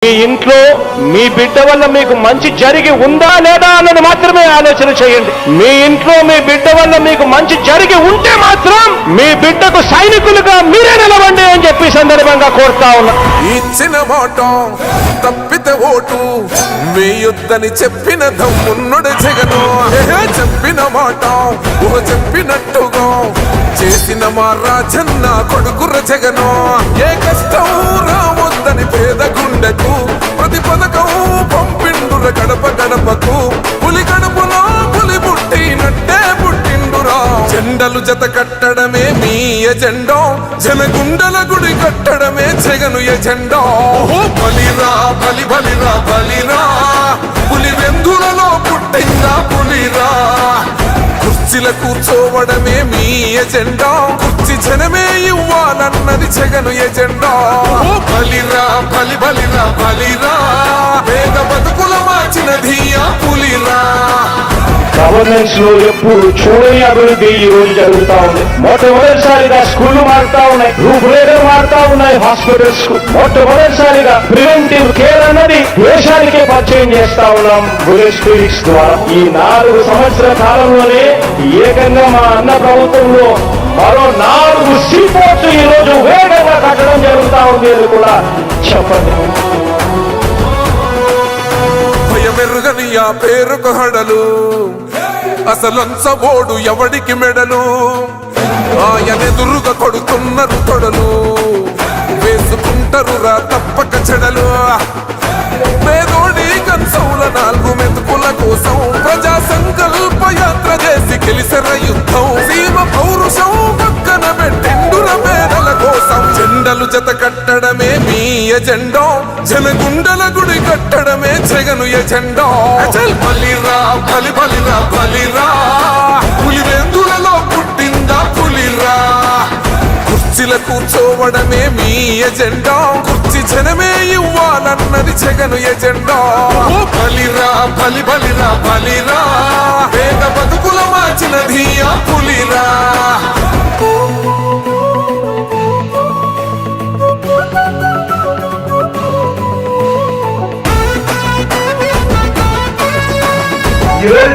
మీ ఇంట్లో మీ బిడ్డ వల్ల మీకు మంచి జరిగి ఉందా లేదా అన్నది మాత్రమే ఆలోచన చేయండి. మీ ఇంట్లో మీ బిడ్డ వల్ల మీకు మంచి జరిగి ఉంటే మాత్రం మీ బిడ్డకు సైనికులుగా మీరే నిలవండి అని చెప్పి సందర్భంగా కోరుతా ఉన్నా. ఇచ్చిన మాట తప్పితే ఓటు వేయొద్దని చెప్పిన దమ్మున్నడు జగను. చెప్పిన మాట చెప్పినట్టుగా చేసిన మా రాజన్న కొడుకుర జగను. ఏ కష్టం రావద్దని పేద గుండెకు ప్రతి పథకం పంపిండుర గడప గడపకు. పులి గడపలో పులి పుట్టినట్టే పుట్టిండురా. జెండలు జత కట్టడమే మీ ఎజెండా, జనగుండల గుడి కట్టడమే జగను ఎజెండా. బలిరా బలి బలిరా బలిరా, పులి వెందులలో పుట్టిందా పులిరా. కుర్చీల కూర్చోవడమే మీ ఎజెండా, కుర్చీ జనమే ఇవ్వాలన్నది జగను ఎజెండా. బలిరా బలి బలిరా బలిరా, పేద బతుకుల మార్చినది ఆ పులిరా. గవర్నెన్స్ లో ఎప్పుడు చూడని అభివృద్ధి ఈ రోజు జరుగుతా ఉంది. మొట్టమొదటిసారిగా స్కూళ్లు మారుతా ఉన్నాయి, రూపురేఖలు మారుతా ఉన్నాయి. హాస్పిటల్స్ కు మొట్టమొదటిసారిగా ప్రివెంటివ్ కేర్ అన్నది దేశానికే పరిచయం చేస్తా ఉన్నాం బుల్లెట్ క్లినిక్స్ ద్వారా. ఈ 4 సంవత్సరాల కాలంలోనే ఏకంగా మా అన్న ప్రభుత్వంలో మరో 4 సీపోర్ట్స్ ఈ రోజు వేగంగా కట్టడం జరుగుతా ఉంది అని కూడా చెప్పండి. భయమెరుగని ఆ పేరుకు హడలు, అసలంచబోడు ఎవడికి మెడలు. ఆయనెదురుగా కొడుతున్నారు తొడలు, వేసుకుంటారు రా తప్పక చెడలు. పేదోడి కంచౌల 4 మెతుకుల కోసం ప్రజా సంకల్ప యాత్ర చేసి గెలిసెర యుద్ధం. సీమ పౌరుషం పక్కన పెట్టిండుర పేదల కోసం. జెండలు జత కట్టడమే మీ ఎజెండా, జనగుండల గుడి కట్టడమే జగను ఎజెండా. బలిరా బలి బలిరా బలిరా, పులి వెందులలో పుట్టిందా పులిరా. కుర్చీల కూర్చోవడమే మీ ఎజెండా, కుర్చీ జనమే ఇవ్వాలన్నది జగను ఎజెండా. బలిరా బలి బలిరా బలిరా, పేద బతుకుల మార్చినది ఆ పులిరా.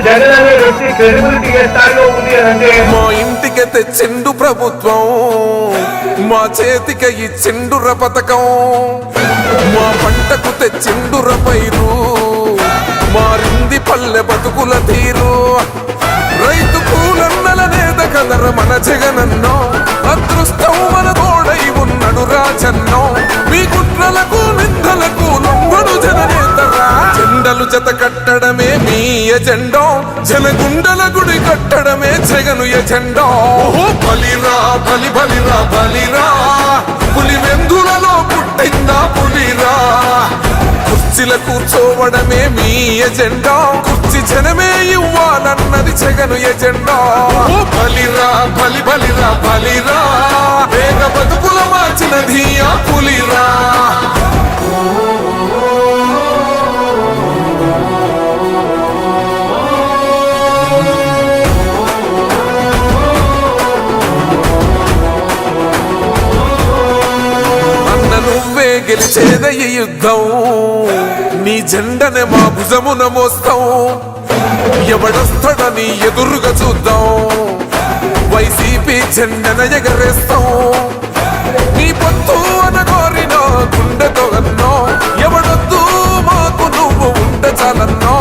జగన్ అనే వ్యక్తి క్రెడిబిలిటీ ఏ స్థాయిలో ఉంది అంటే మా ఇంటికి తెచ్చిండు ప్రభుత్వం, మా చేతికి ఇచ్చిండుర పథకం. మా పంటకు తెచ్చిండుర పైరు, మారింది పల్లె బతుకుల తీరు. రైతు కూలన్నల నేత కదర మన జగనన్నో, అదృష్టం మన తోడై ఉన్నడు రాజన్నో. మీ కుట్రలకు నిందలకు లొంగడు జననేతరా. జెండలు జత కట్టడమే మీ ఎజెండా, జనగుండల గుడి కట్టడమే జగను ఎజెండా. బలిరా బలి బలిరా బలిరా, పులి వెందులలో పుట్టిందా పులిరా. కుర్చీల కూర్చోవడమే మీ ఎజెండా, కుర్చీ జనమే ఇవ్వాలన్నది జగను ఎజెండా. బలిరా బలి బలిరా బలిరా, పేద బతుకుల మార్చినది ఆ పులిరా. నువ్వే గెలిచేద ఈ యుద్ధం, నీ జెండనే మా భుజమున మోస్తాం. ఎవడొస్తాడని ఎదురుగా చూద్దాం, వైసీపీ జెండన ఎగరేస్తాం. నీ పొత్తు అనగోరిన గుండెతో అన్నో, ఎవడొద్దు మాకు నువ్వు ఉంటే చాలన్నో.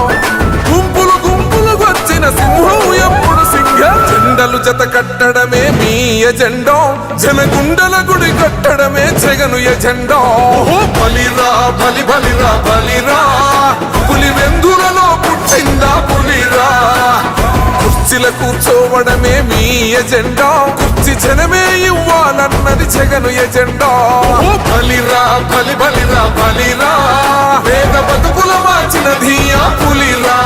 గుంపులు గుంపులు వచ్చిన సింహం ఎప్పుడు సింహ. జెండలు జత కట్టడమే మీ ఎజెండా, జనగుండల గుడి కట్టడమే జగను ఎజెండా. బలిరా బలి బలిరా బలిరా, పులి వెందులలో పుట్టిందా పులిరా. కుర్చీల కూర్చోవడమే మీ ఎజెండా, కుర్చీ జనమే ఇవ్వాలన్నది జగను ఎజెండా. బలిరా బలి బలిరా బలిరా, పేద బతుకుల మార్చినది ఆ పులిరా.